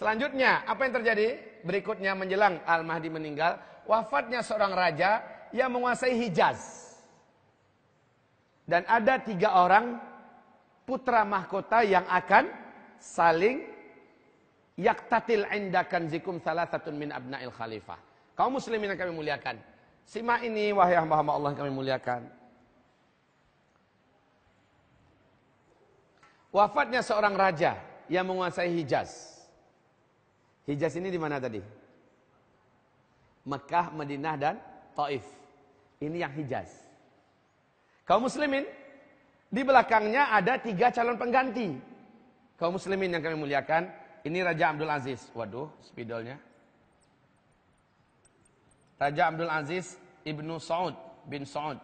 Selanjutnya, apa yang terjadi? Berikutnya menjelang Al-Mahdi meninggal, wafatnya seorang raja yang menguasai Hijaz. Dan ada 3 orang putra mahkota yang akan saling yaktatil inda kanzikum salasatun min abna'il khalifah. Kaum muslimin yang kami muliakan, simak ini wahai hamba-hamba Allah yang kami muliakan. Wafatnya seorang raja yang menguasai Hijaz. Hijaz ini di mana tadi? Mekah, Madinah dan Taif. Ini yang Hijaz. Kaum muslimin, di belakangnya ada 3 calon pengganti. Kaum muslimin yang kami muliakan, ini Raja Abdul Aziz. Waduh, spidolnya. Raja Abdul Aziz Ibnu Saud bin Saud.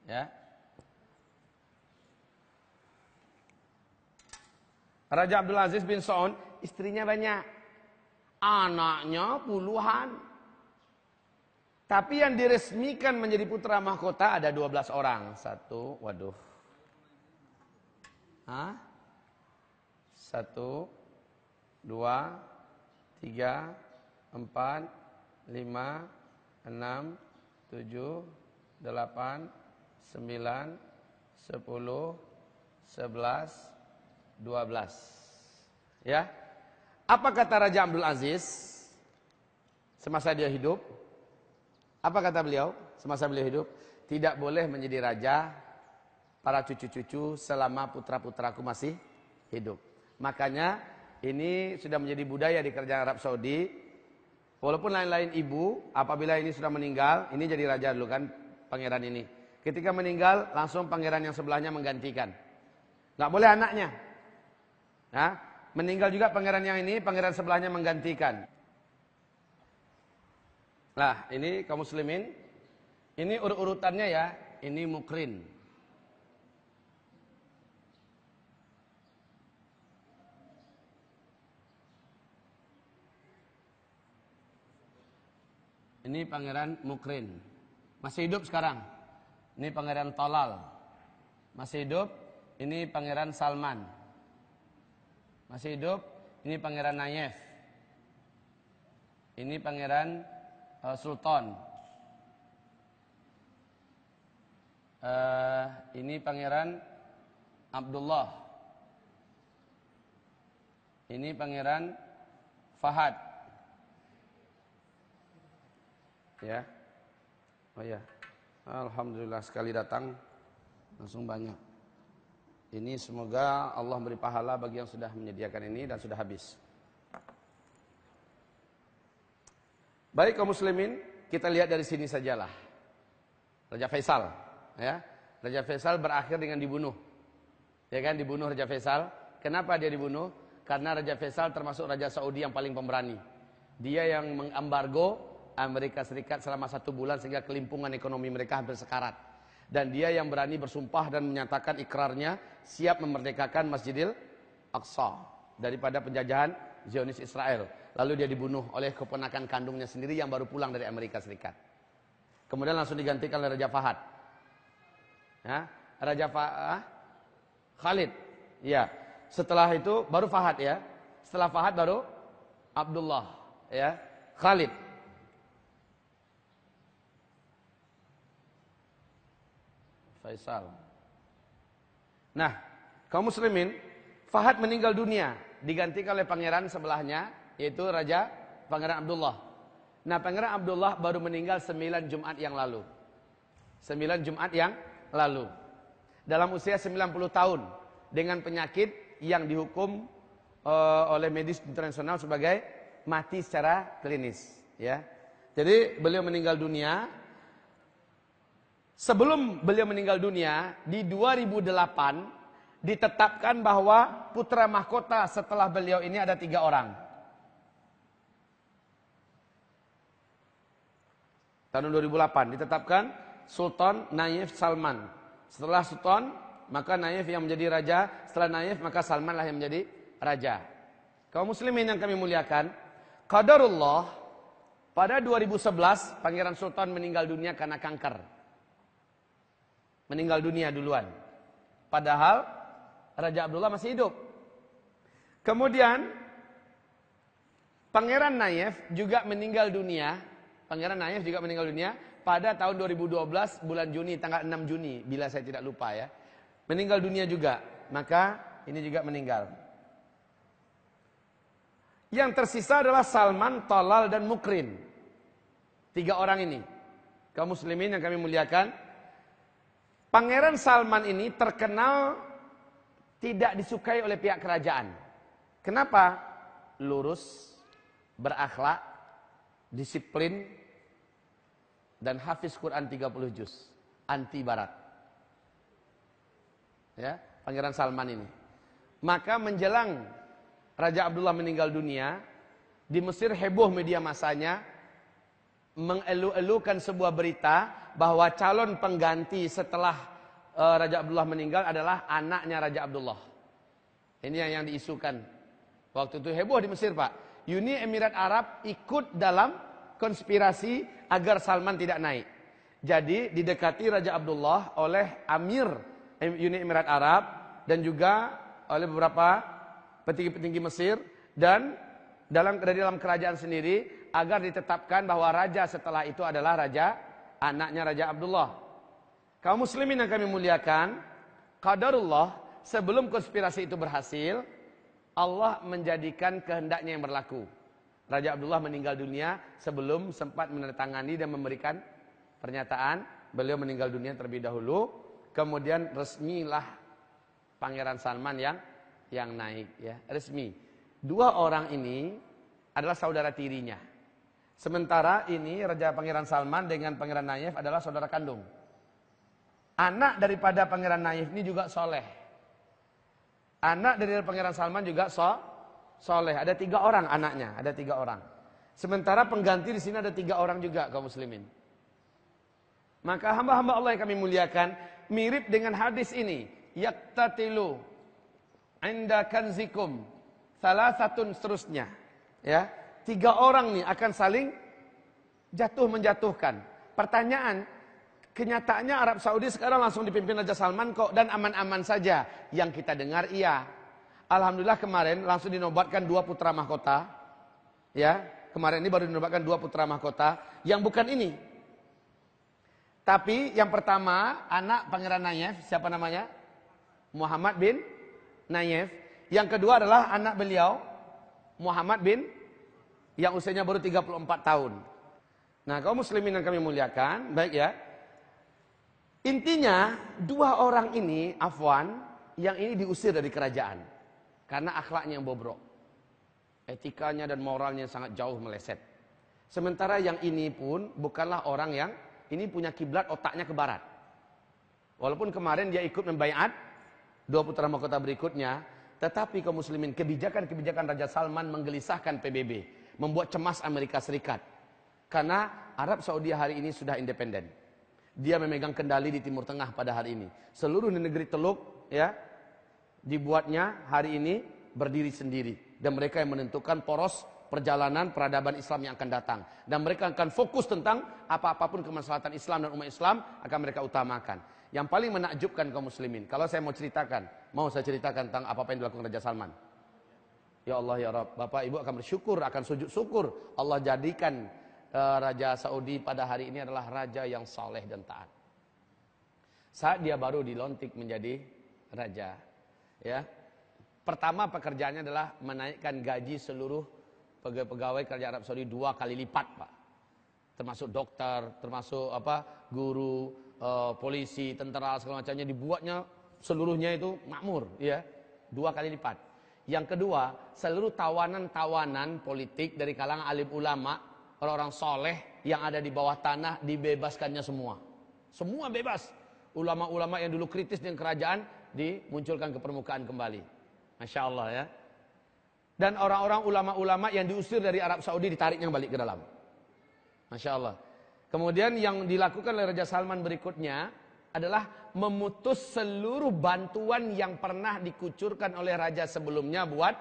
Ya. Raja Abdul Aziz bin Saud, istrinya banyak. Anaknya puluhan. Tapi yang diresmikan menjadi putra mahkota ada 12 orang. 1, waduh. 1, 2, 3, 4, 5, 6, 7, 8, 9, 10, 11, 12. Ya. Apa kata Raja Abdul Aziz semasa dia hidup? Apa kata beliau semasa beliau hidup? Tidak boleh menjadi raja para cucu-cucu selama putra-putraku masih hidup. Makanya ini sudah menjadi budaya di kerajaan Arab Saudi. Walaupun lain-lain ibu, apabila ini sudah meninggal, ini jadi raja dulu kan, pangeran ini. Ketika meninggal, langsung pangeran yang sebelahnya menggantikan. Nggak boleh anaknya. Nah, meninggal juga pangeran yang ini, pangeran sebelahnya menggantikan. Nah, ini kaum muslimin, ini urutannya ya, ini Mukrin. Ini pangeran Mukrin. Masih hidup sekarang. Ini pangeran Tolal. Masih hidup, ini pangeran Salman. Masih hidup, ini pangeran Nayef. Ini pangeran Sultan. Ini pangeran Abdullah. Ini pangeran Fahad. Ya. Oh ya. Alhamdulillah sekali datang langsung banyak. Ini semoga Allah beri pahala bagi yang sudah menyediakan ini dan sudah habis. Baik kaum muslimin, kita lihat dari sini sajalah. Raja Faisal, ya. Raja Faisal berakhir dengan dibunuh. Ya kan, dibunuh Raja Faisal. Kenapa dia dibunuh? Karena Raja Faisal termasuk Raja Saudi yang paling pemberani. Dia yang mengembargo Amerika Serikat selama 1 bulan sehingga kelimpungan ekonomi mereka hampir sekarat. Dan dia yang berani bersumpah dan menyatakan ikrarnya siap memerdekakan Masjidil Aqsa daripada penjajahan Zionis Israel. Lalu dia dibunuh oleh keponakan kandungnya sendiri yang baru pulang dari Amerika Serikat. Kemudian langsung digantikan oleh Raja Fahad. Ya, Raja Khalid. Ya. Setelah itu baru Fahad ya. Setelah Fahad baru Abdullah ya. Khalid. Faisal. Nah, kaum muslimin, Fahad meninggal dunia, digantikan oleh pangeran sebelahnya, yaitu Raja Pangeran Abdullah. Nah, Pangeran Abdullah baru meninggal 9 Jumat yang lalu. 9 Jumat yang lalu. Dalam usia 90 tahun, dengan penyakit yang dihukum oleh medis internasional sebagai mati secara klinis. Ya. Jadi, beliau meninggal dunia. Sebelum beliau meninggal dunia, di 2008 ditetapkan bahwa putra mahkota setelah beliau ini ada 3 orang. Tahun 2008 ditetapkan Sultan Nayef Salman. Setelah Sultan, maka Nayef yang menjadi raja. Setelah Nayef, maka Salman lah yang menjadi raja. Kaum muslimin yang kami muliakan, qadarullah, pada 2011 Pangeran Sultan meninggal dunia karena kanker. Meninggal dunia duluan. Padahal Raja Abdullah masih hidup. Kemudian Pangeran Nayef juga meninggal dunia. Pangeran Nayef juga meninggal dunia pada tahun 2012 bulan Juni, tanggal 6 Juni bila saya tidak lupa ya. Meninggal dunia juga. Maka ini juga meninggal. Yang tersisa adalah Salman, Tolal dan Mukrin. 3 orang ini. Kaum muslimin yang kami muliakan. Pangeran Salman ini terkenal tidak disukai oleh pihak kerajaan. Kenapa? Lurus, berakhlak, disiplin, dan hafiz Quran 30 juz. Anti barat. Ya, Pangeran Salman ini. Maka menjelang Raja Abdullah meninggal dunia, di Mesir heboh media masanya mengelu-elukan sebuah berita bahwa calon pengganti setelah Raja Abdullah meninggal adalah anaknya Raja Abdullah. Ini yang diisukan. Waktu itu heboh di Mesir, Pak. Uni Emirat Arab ikut dalam konspirasi agar Salman tidak naik. Jadi didekati Raja Abdullah oleh Amir Uni Emirat Arab dan juga oleh beberapa petinggi-petinggi Mesir dan dari dalam kerajaan sendiri agar ditetapkan bahwa raja setelah itu adalah anaknya Raja Abdullah. Kaum muslimin yang kami muliakan, qadarullah, sebelum konspirasi itu berhasil, Allah menjadikan kehendaknya yang berlaku. Raja Abdullah meninggal dunia sebelum sempat menandatangani dan memberikan pernyataan. Beliau meninggal dunia terlebih dahulu. Kemudian resmilah Pangeran Salman yang naik, ya, resmi. 2 orang ini adalah saudara tirinya. Sementara ini Raja Pangeran Salman dengan Pangeran Nayef adalah saudara kandung. Anak daripada Pangeran Nayef ini juga soleh. Anak dari Pangeran Salman juga soleh. Ada 3 orang anaknya, ada 3 orang. Sementara pengganti di sini ada 3 orang juga kaum muslimin. Maka hamba-hamba Allah yang kami muliakan, mirip dengan hadis ini. Yaktatilu inda kanzikum salasatun, seterusnya. Ya, 3 orang nih akan saling menjatuhkan. Pertanyaan, kenyataannya Arab Saudi sekarang langsung dipimpin Raja Salman kok dan aman-aman saja. Yang kita dengar iya. Alhamdulillah kemarin langsung dinobatkan 2 putra mahkota. Ya, kemarin ini baru dinobatkan 2 putra mahkota yang bukan ini. Tapi yang pertama anak Pangeran Nayef, siapa namanya? Muhammad bin Nayef. Yang kedua adalah anak beliau Muhammad bin yang usianya baru 34 tahun. Nah, kaum muslimin yang kami muliakan, baik ya. Intinya 2 orang ini, afwan, yang ini diusir dari kerajaan karena akhlaknya yang bobrok. Etikanya dan moralnya sangat jauh meleset. Sementara yang ini pun bukanlah orang yang ini punya kiblat otaknya ke barat. Walaupun kemarin dia ikut membaiat 2 putra mahkota berikutnya, tetapi kaum muslimin, kebijakan-kebijakan Raja Salman menggelisahkan PBB, membuat cemas Amerika Serikat. Karena Arab Saudi hari ini sudah independen. Dia memegang kendali di Timur Tengah pada hari ini. Seluruh negeri Teluk ya dibuatnya hari ini berdiri sendiri dan mereka yang menentukan poros perjalanan peradaban Islam yang akan datang. Dan mereka akan fokus tentang apa-apapun kemaslahatan Islam dan umat Islam akan mereka utamakan. Yang paling menakjubkan kaum muslimin, kalau saya mau saya ceritakan tentang apa yang dilakukan Raja Salman. Ya Allah ya Rabb, Bapak Ibu akan bersyukur, akan sujud syukur Allah jadikan Raja Saudi pada hari ini adalah raja yang saleh dan taat. Saat dia baru dilantik menjadi raja, ya. Pertama pekerjaannya adalah menaikkan gaji seluruh pegawai kerajaan Arab Saudi 2 kali lipat, Pak. Termasuk dokter, termasuk guru, polisi, tentara segala macamnya dibuatnya seluruhnya itu makmur, ya. 2 kali lipat. Yang kedua, seluruh tawanan-tawanan politik dari kalangan alim ulama, orang-orang soleh yang ada di bawah tanah dibebaskannya semua. Semua bebas. Ulama-ulama yang dulu kritis dengan kerajaan dimunculkan ke permukaan kembali. Masya Allah ya. Dan orang-orang ulama-ulama yang diusir dari Arab Saudi ditariknya balik ke dalam. Masya Allah. Kemudian yang dilakukan oleh Raja Salman berikutnya adalah memutus seluruh bantuan yang pernah dikucurkan oleh raja sebelumnya buat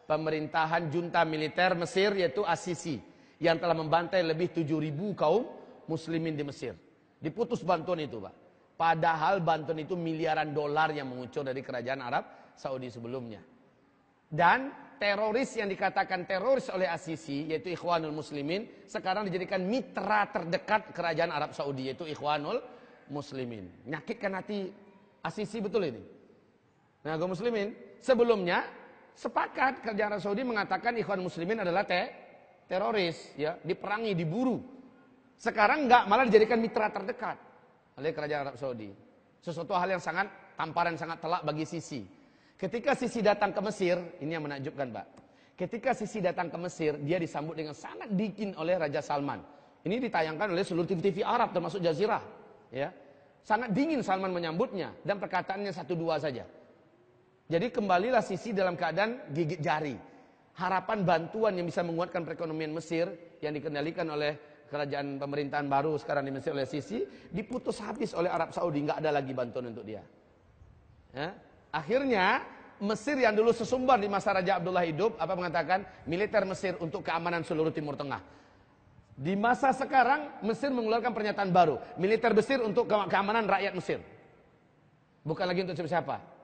pemerintahan junta militer Mesir, yaitu As-Sisi, yang telah membantai lebih 7.000 kaum muslimin di Mesir. Diputus bantuan itu, Pak. Padahal bantuan itu miliaran dolar yang mengucur dari kerajaan Arab Saudi sebelumnya. Dan teroris yang dikatakan teroris oleh As-Sisi, yaitu Ikhwanul Muslimin, sekarang dijadikan mitra terdekat kerajaan Arab Saudi, yaitu Ikhwanul Muslimin. Menyakitkan hati As-Sisi betul ini. Nah, kaum muslimin, sebelumnya sepakat kerajaan Arab Saudi mengatakan Ikhwan Muslimin adalah teroris, ya, diperangi, diburu. Sekarang enggak, malah dijadikan mitra terdekat oleh kerajaan Arab Saudi. Sesuatu hal yang sangat tamparan, sangat telak bagi Sisi. Ketika Sisi datang ke Mesir, ini yang menakjubkan, Pak. Ketika Sisi datang ke Mesir, dia disambut dengan sangat dingin oleh Raja Salman. Ini ditayangkan oleh seluruh TV Arab termasuk Jazirah, ya. Sangat dingin Salman menyambutnya dan perkataannya 1-2 saja. Jadi kembalilah Sisi dalam keadaan gigit jari. Harapan bantuan yang bisa menguatkan perekonomian Mesir yang dikendalikan oleh kerajaan pemerintahan baru sekarang di Mesir oleh Sisi diputus habis oleh Arab Saudi, nggak ada lagi bantuan untuk dia. Ya. Akhirnya Mesir yang dulu sesumbar di masa Raja Abdullah hidup, apa mengatakan militer Mesir untuk keamanan seluruh Timur Tengah. Di masa sekarang Mesir mengeluarkan pernyataan baru, militer Mesir untuk keamanan rakyat Mesir, bukan lagi untuk siapa-siapa.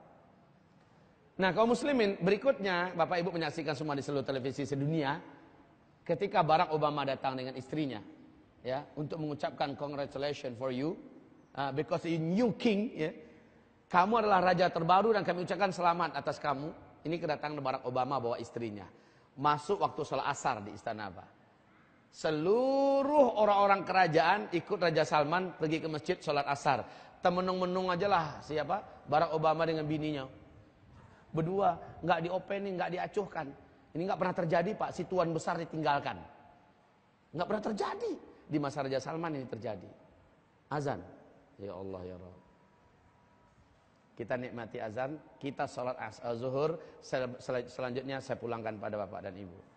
Nah, kaum muslimin, berikutnya Bapak Ibu menyaksikan semua di seluruh televisi sedunia, ketika Barack Obama datang dengan istrinya, ya, untuk mengucapkan congratulations for you, because you new king, ya, kamu adalah raja terbaru dan kami ucapkan selamat atas kamu. Ini kedatangan Barack Obama bawa istrinya, masuk waktu sholat asar di istana apa? Seluruh orang-orang kerajaan ikut Raja Salman pergi ke masjid sholat asar. Temenung-menung aja lah siapa? Barack Obama dengan bininya. Berdua, nggak diopening, nggak diacuhkan. Ini nggak pernah terjadi, Pak. Si tuan besar ditinggalkan. Nggak pernah terjadi. Di masa Raja Salman ini terjadi. Azan. Ya Allah ya Rabb. Kita nikmati azan, kita sholat zuhur. Selanjutnya saya pulangkan pada Bapak dan Ibu.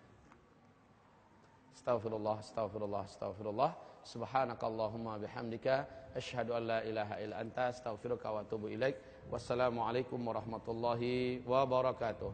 Astaghfirullah, astaghfirullah, astaghfirullah. Subhanakallahumma bihamdika asyhadu an la ilaha illa anta astaghfiruka wa atubu ilaik. Wassalamualaikum warahmatullahi wabarakatuh.